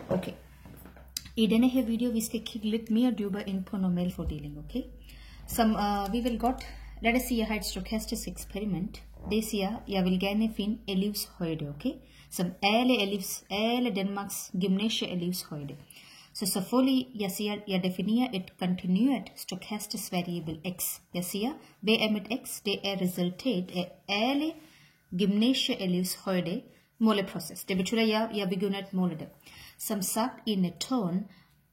Okay. I denne her video vi skal kigge lidt mere dybere ind på normalfordeling, okay? Som vi vil godt, lad os sige, jeg har et stokastisk eksperiment. Det siger, jeg vil gerne finde elevshøjde, okay? Som alle Danmarks gymnasieelevshøjde. Så selvfølgelig, jeg siger, jeg definerer et kontinuert stokastisk variabel x. Jeg siger, hvad er mit x? Det er resultat af alle gymnasieelevshøjde måleproces. Det betyder, at jeg begynder at måle det. Som sagt, i Newton,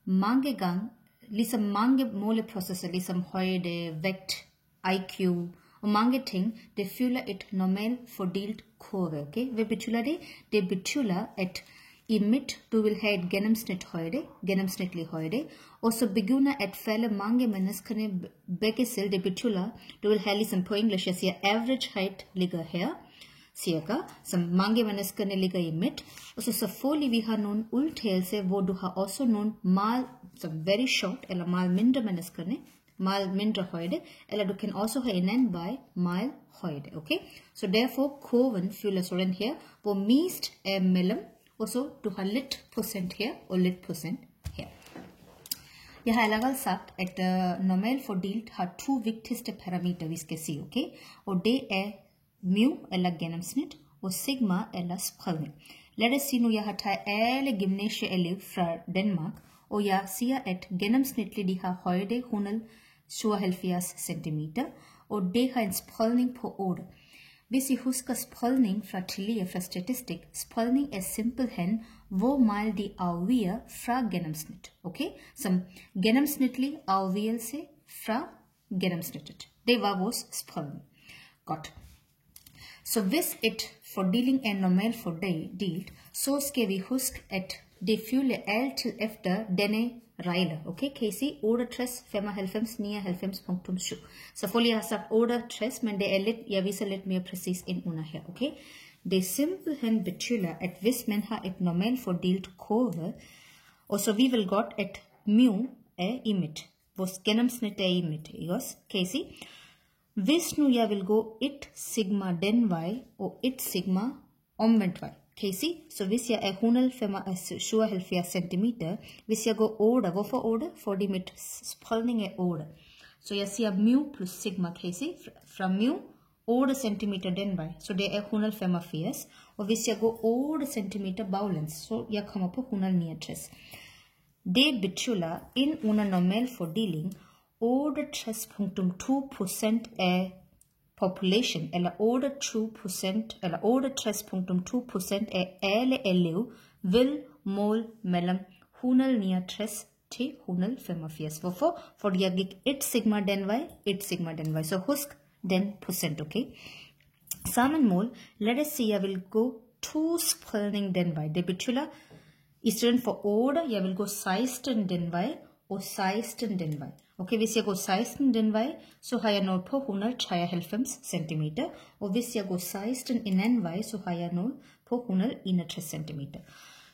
mange gange, ligesom mange måleprocesser, ligesom højde, vægt, IQ og mange ting, det fylder et normalt fordelt kurve, okay? Hvad betyder det? Det betyder, at i midt, du vil have et gennemsnitlig højde, og så begynder at falde mange menneskerne begge selv. Det betyder, du vil have ligesom på engelsk, jeg siger, average height ligger her, cirka, som mange menneskerne ligger i midt. Og så selvfølgelig vi har nogle udtalelser, hvor du har også nogle meget, som very short, eller meget mindre menneskerne, meget mindre højde, eller du kan også have en anden vej, meget højde, okay? Så derfor kurven fylder sådan her, hvor mest er mellem, og så du har lidt procent her, og lidt procent her. Jeg har allerede sagt, at normalt fordelt har to vigtigste parametre, vi skal se, okay? Og det er mu eller gennemsnit og sigma eller spredning. Lad os sige nu, jeg har taget alle gymnasieelever fra Danmark, og jeg siger, at gennemsnitligt de har højde 177 cm, og det har en spredning på 8. Hvis I husker spredning fra tidligere fra statistik, spredning er simpelthen, hvor meget de afviger fra gennemsnit. Okay? Som gennemsnitlig afvigelse fra gennemsnittet. Det var vores spredning. Godt. Så hvis et fordeling er normalt fordelt, så skal vi huske, at det fylder altid efter denne regel. Okay, kan I se 68, 95, 99.7. Selvfølgelig har jeg sagt 68, men det er lidt, jeg viser lidt mere præcis ind under her. Okay, det simpelthen betyder, at hvis man har et normalt fordelt kurve, og så vi vil godt, at mu er i midt. Vores gennemsnit er i midt, ikke også? Kan I se? Hvis nu jeg vil gå 1 sigma den vej, og 1 sigma omvendt vej. Kan I se? Så hvis jeg er 177 cm, hvis jeg går 8, hvorfor 8? Fordi mit spredning er 8. Så jeg siger mu plus sigma, kan I se? Fra mu, 8 cm den vej, så det er 185. Og hvis jeg går 8 cm baglæns, så jeg kommer på 169. Det betyder, ind under normal fordeling, 68,2% af population, eller 68,2% af alle elever vil måle mellem 169 til 185. Hvorfor? Fordi jeg gik 1 sigma den vej, 1 sigma den vej. Så husk den procent, okay? Samme mål, lad os sige, jeg vil gå 2 spredning den vej. Det betyder, i stedet for 8, jeg vil gå 16 den vej, og 16 den vej. Okay, hvis jeg går 16 den vej, så har jeg nået på 193 cm. Og hvis jeg går 16 en anden vej, så har jeg nået på 161 cm.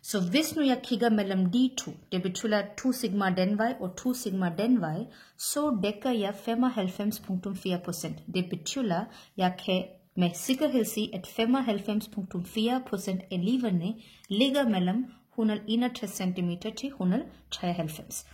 Så hvis nu jeg kigger mellem de to, det betyder 2 sigma den vej og 2 sigma den vej, så dækker jeg 95,4%. Det betyder, jeg kan med sikkerhed sige, at 95,4% af eleverne ligger mellem 161 cm til 193.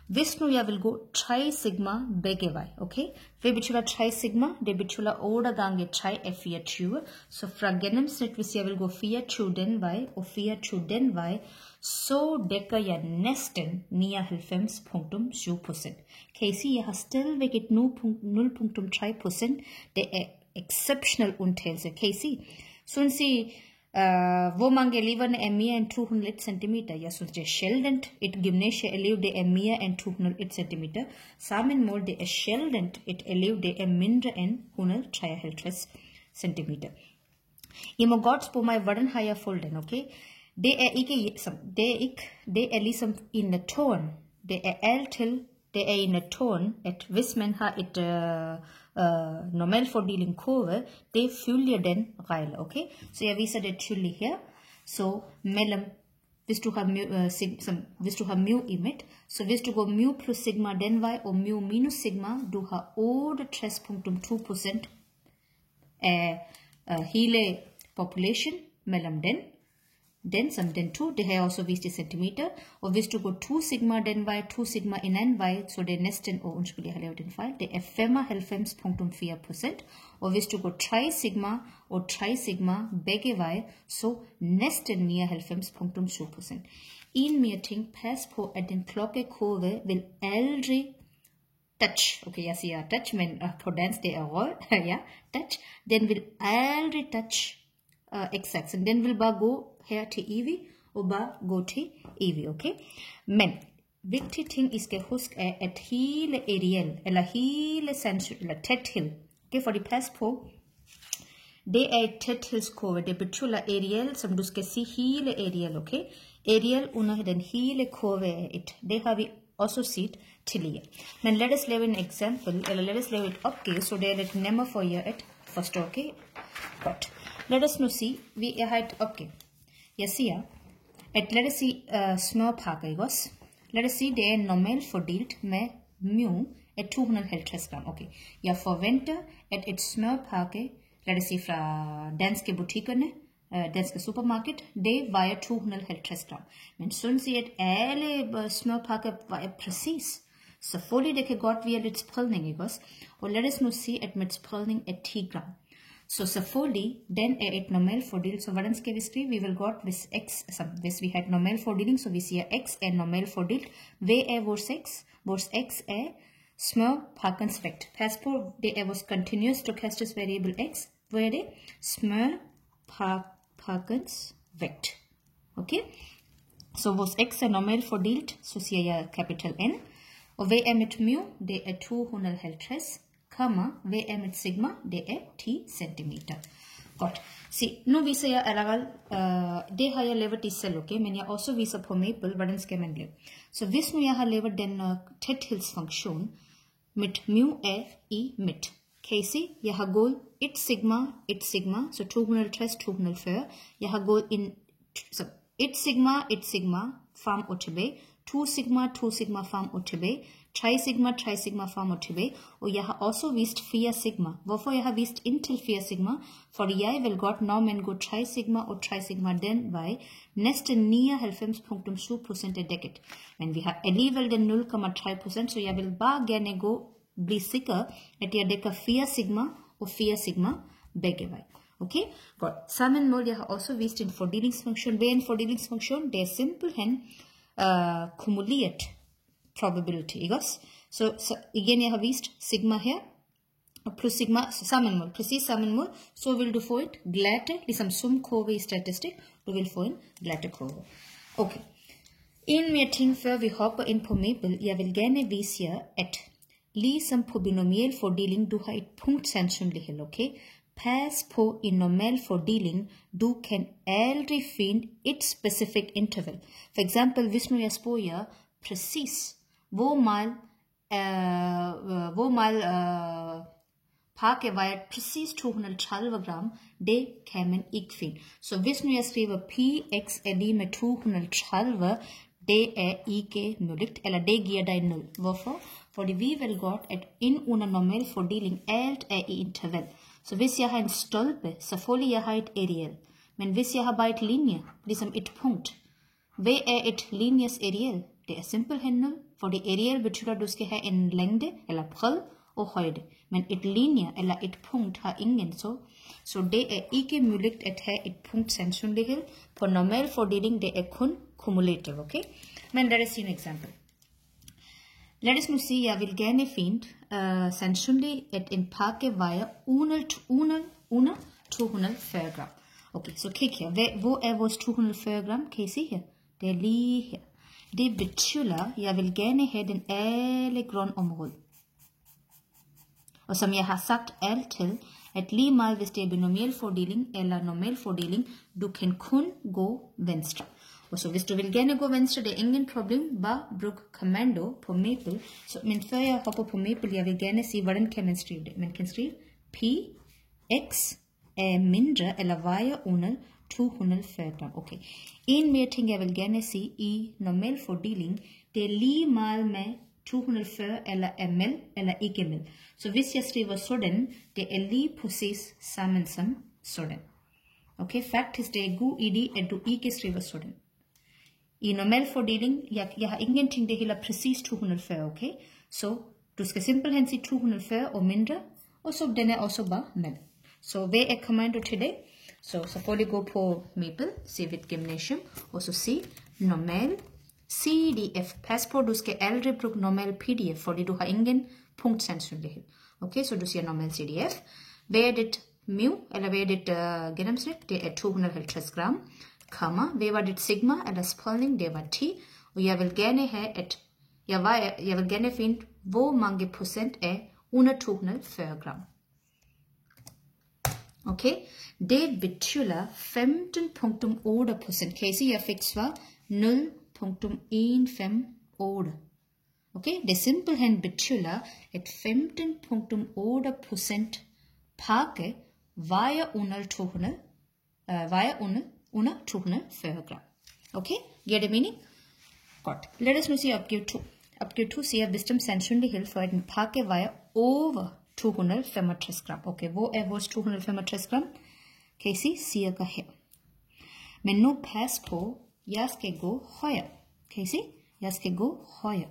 Hvis nu jeg vil gå 3 sigma begge vej, okay? Hvad betyder 3 sigma? Det betyder 8 gange 3 er 24. Så fra gennemsnit, hvis jeg vil gå 24 den vej og 24 den vej, så dækker jeg næsten 99,7%. Kan I se, jeg har stadigvæk et 0,3%. Det er exceptional undtagelse. Kan I se? Sådan sige, hvor mange eleverne er mere end 201 cm. Jeg synes, det er sjældent. Et gymnasieelev, det er mere end 201 cm. Sammen mål, det er sjældent. Et elev, det er mindre end 153 cm. I må godt spørge mig, hvordan har jeg fulgt den, okay? Det er ligesom i naturen. Det er altid, det er i naturen, at hvis man har et normal fordeling kurve, det følger den regel, okay? Så jeg viser det tydeligt her. Så mellem, hvis du har mu i midt, så hvis du går mu plus sigma den vej, og mu minus sigma, du har 68,2% af hele population mellem den. den 2, det har jeg også vist i centimeter, og hvis du går 2 sigma den vej, 2 sigma en anden vej, så det er næsten, undskyld, jeg har lavet en fejl, det er 95,4%, og hvis du går 3 sigma og 3 sigma begge veje, så næsten 99,7%. En mere ting, pas på, at den klokkekurve vil aldrig touch, okay, jeg siger touch, men på dansk det er rød, ja, touch, den vil aldrig touch x-aksen, den vil bare gå her til evig, og bare gå til evig, okay? Men vigtig ting, I skal huske, er, at hele areal, eller hele sandsyn, eller tæthed, okay, for de pas på, det er et tæthedskurve, det betyder areal, som du skal sige hele areal, okay? Areal under den hele kurve er et, det har vi også set tidligere. Men lad os lave en eksempel, eller lad os lave et opgave, så det er lidt nemmere for jer at forstå, okay? Godt. Lad os nu sige, jeg har et opgave. Jeg siger, at lad os sige smørpakker, ikke også? Lad os sige, det er normalt fordelt med mu af 250 gram. Okay. Jeg forventer, at et smørpakke, lad os sige fra danske butikkerne, danske supermarked, det vejer 250 gram. Men synes I, at alle smørpakker vejer præcis? Selvfølgelig, det kan godt være lidt spredning, ikke også? Og lad os nu sige, at med spredning er 10 gram. Så selvfølgelig, den er et normalt fordel. Så hvordan skal vi skrive? Vi vil godt, hvis vi har et normalt fordeling, så vi siger, x er normalt fordelt. Hvad er vores x? Vores x er smørpakkens vægt. Pas på, det er vores continuous stochastic variable x. Hvad er det? Smørpakkens vægt. Okay? Så vores x er normalt fordelt, så siger jeg kapital N. Og hvad er mit mu? Det er 250. Hvad er mit sigma? Det er 10 cm. Godt. Se, nu viser jeg allerede, det har jeg lavet i selv, okay? Men jeg også viser på Maple, hvordan skal man lave. Så hvis nu jeg har lavet den tæthedsfunktion, mit mu er i midt. Kan I se? Jeg har gået 1 sigma, så 250, 240. Jeg har gået så 1 sigma, frem og tilbage. 2 sigma, frem og tilbage. 3 sigma, frem og tilbage. Og jeg har også vist 4 sigma. Hvorfor jeg har vist indtil 4 sigma? Fordi jeg vil godt, når man går 3 sigma og 3 sigma den vej, næsten 99,7% er dækket. Men vi har alligevel den 0,3%, så jeg vil bare gerne blive sikker, at jeg dækker 4 sigma og 4 sigma begge vej. Okay? Godt. Samme mål, jeg har også vist en fordelingsfunktion. Hvad er en fordelingsfunktion? Det er simpelthen kumuleret probability, ikke også? Så igen, jeg har vist sigma her, og plus sigma, så sammenmål, præcis sammenmål, så vil du få et glatte, ligesom sumkurve i statistik, du vil få en glatte kurve. Okay. En mere ting, før vi hopper ind på Maple, jeg vil gerne vise jer, at ligesom på binomial fordeling, du har et punkt sandsynlighed, okay? Pas på en normal fordeling, du kan aldrig finde et specifikt interval. For eksempel, hvis nu jeg spørger jer præcis, hvor meget pakke vejer præcis 230 gram, det kan man ikke finde. Så hvis nu jeg skriver px er lige med 230, det er ikke muligt, eller det giver dig 0. Hvorfor? Fordi vi vil godt, at under normal fordeling, alt er i interval. Så hvis jeg har en stolpe, selvfølgelig jeg har et areal. Men hvis jeg har bare et linje, ligesom et punkt, hvad er et linjes areal? Det er simpelthen 0, for det areal betyder, at du skal have en længde, eller bred og højde. Men et linje eller et punkt har ingen så det er ikke muligt at have et punkt sandsynlighed. På normal fordeling, det er kun kumulativ, okay? Men lad os se et eksempel. Lad os nu sige, at jeg vil gerne finde sandsynligt, at en pakke vejer under 240 gram. Okay, så kig her. Hvor er vores 240 gram? Kan I se her? Det er lige her. Det betyder, at jeg vil gerne have den alle grundområde. Og som jeg har sagt altid, at lige meget hvis det er binomial fordeling eller normal fordeling, du kan kun gå venstre. Og så hvis du vil gerne gå venstre, det er ingen problem, bare brug kommando på Maple. Men før jeg hopper på Maple, jeg vil gerne sige, hvordan kan man skrive det. Man kan skrive px er mindre eller vejer under 240 gram. Okay. En mere ting, jeg vil gerne sige i normal fordeling, det er lige meget med 240 eller ml eller ikke ml. Så hvis jeg skriver sådan, det er lige præcis sammen som sådan. Okay, fact ist det god idé at du ikke skriver sådan. I normal fordeling, jeg har ingenting det hele præcis 240, okay? Så du skal simpelthen sige 240 og mindre, og så den er også bare med. Så hvad er kommando til det? Så selvfølgelig gå på Maple, Civic Gymnasium, og så sige normal CDF. Pas på, du skal aldrig bruge normal PDF, fordi du har ingen punktsandsynlighed. Okay, så du siger normal CDF. Hvad er dit mu, eller hvad er dit gennemsnit? Det er 250 gram. Komma, hvad var dit sigma, eller spredning? Det var 10. Og jeg vil gerne have, jeg vil gerne finde, hvor mange procent er under 240 gram. Okay, det betyder 15,8%. Kan I se, jeg fik svar 0,158. Okay, det simpelthen betyder, at 15,8% pakke vejer under 240 gram. Okay, giver det mening? Godt. Lad os nu sige opgave 2. Opgave 2 siger bestemt sandsynlighed for, at en pakke vejer over 265 gram. Okay, hvor er vores 265 gram? Kan I se? Cirka her. Men nu pas på, jeg skal gå højere. Kan I se? Jeg skal gå højere.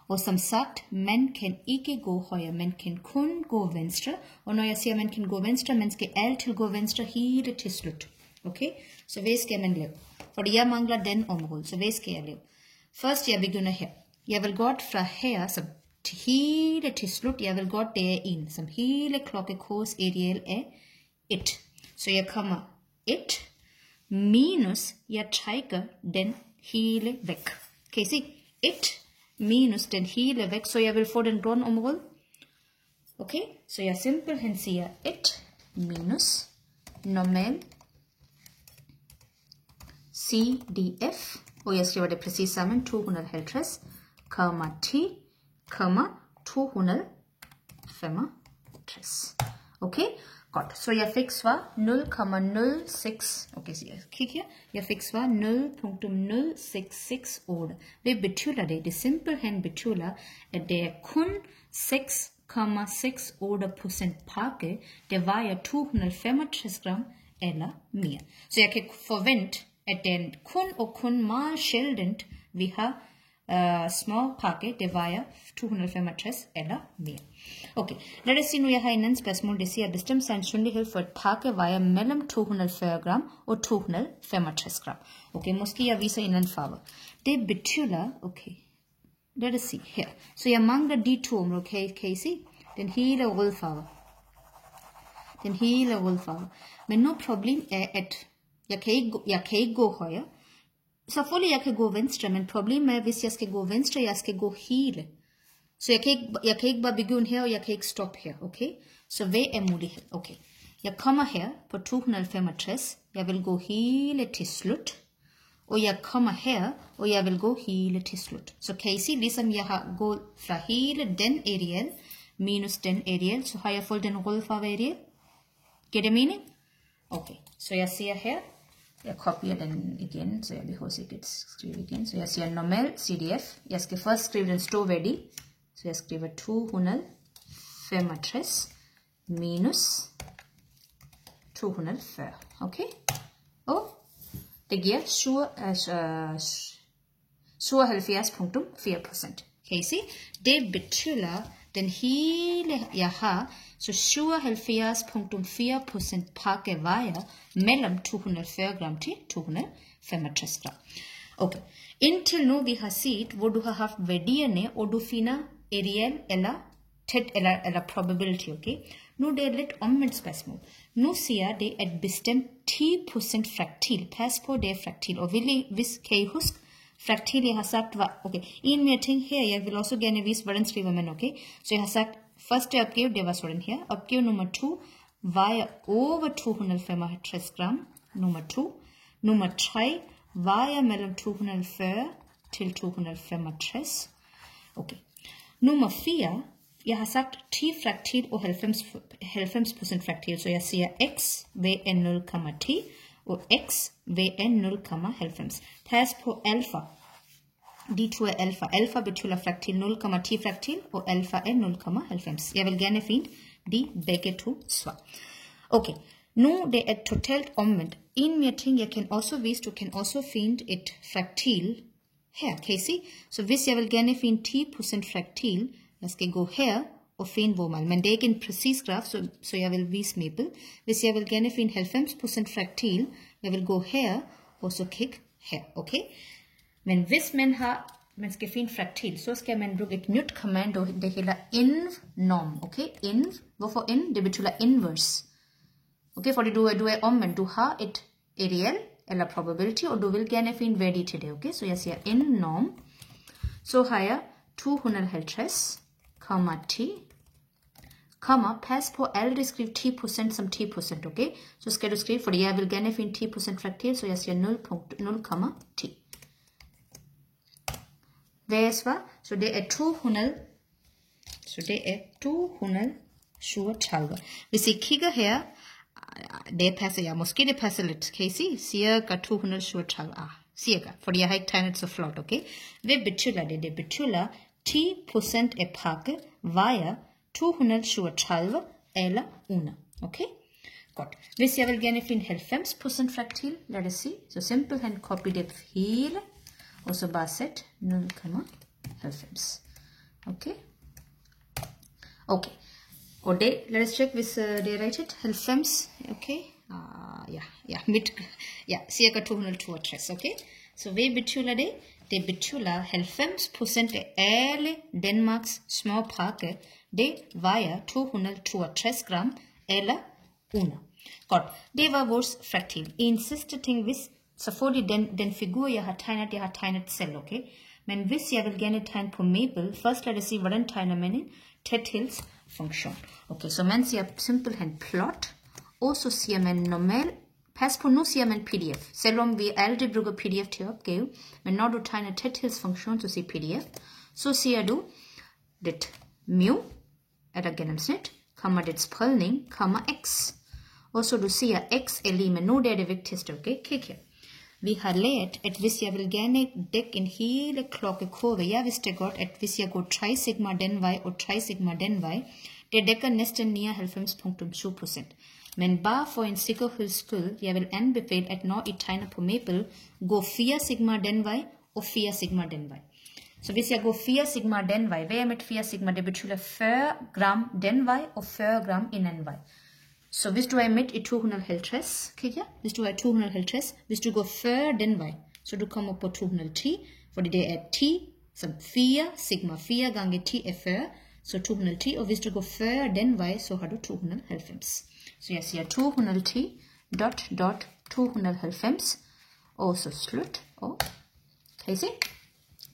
Og som sagt, man kan ikke gå højre, man kan kun gå venstre. Og når jeg siger, man kan gå venstre, man skal altid gå venstre hele til slut. Okay? Så hvad skal man lave? Fordi jeg mangler den område, så hvad skal jeg lave? Først, jeg begynder her. Jeg vil godt fra her, som til hele til slut, jeg vil godt derind, som hele klokkekors ideal er 1. Så jeg kommer 1 minus, jeg trækker den hele væk. Kan I se? 1 minus den hele væk, så jeg vil få den grønne område. Okay, så jeg simpelthen siger 1 minus normal CDF, og jeg skriver det præcis sammen, 250, 265. Okay, godt. Så jeg fik svar 0,068. Okay, så jeg kigger her. Jeg fik svar 0,0668. Hvad betyder det? Det simpelthen betyder, at det er kun 6,68% pakke, der vejer 265 gram eller mere. Så jeg kan forvente, at den kun meget sjældent vi har små pakke, det vejer 265 eller mere. Okay, lad os se nu, jeg har en anden spørgsmål, det siger bestemt sandsynlighed for et pakke vejer mellem 240 gram og 265 gram. Okay, måske jeg viser en anden farve. Det betyder, okay, lad os se her. Så jeg mangler de to områder, kan I se? Den hele røde farve. Den hele røde farve. Men nu problem er, at jeg kan ikke gå højre. Selvfølgelig jeg kan gå venstre, men problemet er, hvis jeg skal gå venstre, jeg skal gå hele. Så jeg kan ikke bare begynde her, og jeg kan ikke stoppe her, okay? Så hvad er mulighed? Okay, jeg kommer her på 265, jeg vil gå hele til slut. Og jeg kommer her, og jeg vil gå hele til slut. Så kan I se, ligesom jeg har gået fra hele den areal, minus den areal, så har jeg fået den røde farve areal. Giver det mening? Okay, så jeg ser her. Jeg kopierer den igen, så jeg behøver sikkert skrive igen. Så jeg siger normal CDF. Jeg skal først skrive den store værdi. Så jeg skriver 265 minus 240. Okay? Og det giver 77,4%. Kan I se? Det betyder den hele jeg har, så 77,4% pakke vejer mellem 240 gram til 265 gram. Okay. Indtil nu vi har set, hvor du har haft værdierne, og du finder areal eller tæt eller probability, okay? Nu det er lidt omvendt spørgsmål. Nu siger det, at bestemt 10% fraktil. Pas på, det er fraktil. Og hvis kan I huske, fraktil jeg har sagt var, okay, en mere ting her, jeg vil også gerne vise, hvordan skriver man, okay? Så jeg har sagt, første opgave, det var sådan her. Opgave nummer 2 vejer over 255 gram. Nummer 2. Nummer 3 vejer mellem 240 til 265. Okay. Nummer 4, jeg har sagt 10 fraktil og 90% fraktil, så jeg siger x ved 0,10 og x ved 0,90. Pas på alfa. De to er alfa. Alfa betyder fraktil 0,10 fraktil, og alfa er 0,90. Jeg vil gerne finde de begge to svar. Okay, Nu det är totalt omvänt. In med ting jag kan också visa, du kan också finna ett fraktil här. Kan I se? Så hvis jag vill gärna finna 10% fraktil, jag ska gå här och finna hvor man. Men det är inte en precis graf, så jag vill visa mebel. Hvis jag vill gärna finna 90% fraktil, jag vill gå här och så kigga här. Okej? Okay? Men hvis man ska finna fraktil, så ska man bruka ett nytt kommando. Det heter inv-norm. Okej? Okay? Inv. Varför in? Det betyder inverse. Okej, för du är omvänd. Du har ett real eller probability och du vill gärna finna värde till det. Okej, så jag säger in-norm. Så har jag 210, komma, pass på aldrig skriv 10% som 10%, okej? Så ska du skriva, för jag vill gärna finna 10% fraktil, så jag säger 0,10. Vad är svar? Så det är 227. Hvis I kigger her, det passer jeg. Måske det passer lidt. Kan I se? Cirka 237. Cirka. Fordi jeg har ikke tegnet så flot, okay? Hvad betyder det? Det betyder 10% af pakke vejer 237 eller under. Okay? Godt. Hvis jeg vil gerne finde 90% fraktil, lad os se. Så simpelthen copy det hele. Og så bare sæt 0,90. Okay? Okay. Og det, lad os tjekke, hvis det er rigtigt. 90, okay? Cirka 262, okay? Så hvad betyder det? Det betyder 90% af alle Danmarks små pakker, det vejer 262 gram eller under. Godt, det var vores fraktil. En sidste ting, hvis, så får de den figur, jeg har tegnet selv, okay? Men hvis jeg vil gerne tegne på mebel, først lad os se, hvordan tegner man en tæthedsfunktion. Okay, så man siger simpelthen plot, og så siger man normal. Pas på, nu siger man pdf, selvom vi aldrig bruger pdf til opgave. Men når du tegner tæthedsfunktion, så siger pdf, så siger du dit mu, eller gennemsnit, kommer dit spredning, kommer x. Og så du siger x er lige med, nu det er det vigtigste, okay? Kig her. Vi har lært, at hvis jeg vil gerne dække en hele klokkekurve, jeg vidste godt, at hvis jeg går 3 sigma den vej og 3 sigma den vej, det dækker næsten 99,7%. Men bare for en sikkerheds skyld, jeg vil anbefale, at når I tegner på mebel, gå 4 sigma den vej og 4 sigma den vej. Så hvis jeg går 4 sigma den vej, hvad er mit 4 sigma? Det betyder 40 gram den vej og 40 gram en anden vej. Så hvis du er midt i 250, kig her, hvis du er 250, hvis du går 40 den vej, så du kommer på 210, fordi det er 10 som 4 sigma, 4 gange 10 er 40, så 210, og hvis du går 40 den vej, så har du 290. Så jeg siger 210, og så slut, og kan I se?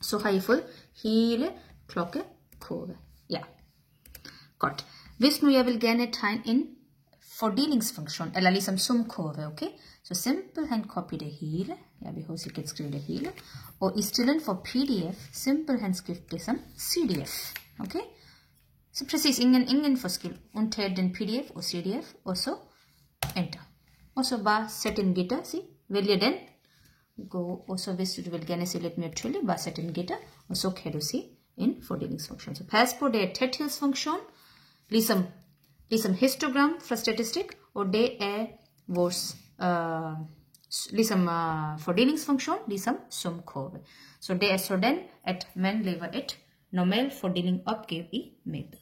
Så har I fået hele klokkekurve. Ja, godt. Hvis nu jeg vil gerne tegne en fordelingsfunktion, eller ligesom sumkurve, okay? Så simpelthen copy det hele. Jeg vil også ikke skrive det hele. Og i stedet for pdf, simpelthen skrive det som cdf, okay? Så præcis ingen forskel. Undtaget den pdf og cdf, og så enter. Og så bare sæt en gitter, se, vælge den. Gå, og så hvis du vil gerne se lidt mere tydeligt, bare sæt en gitter, og så kan du se en fordelingsfunktion. Så pas på, det er tæthedsfunktion, ligesom histogram fra statistik, og det er vores fordelingsfunktion, ligesom sumkurve. Så det er sådan, at man laver et normal fordeling opgave i mebel.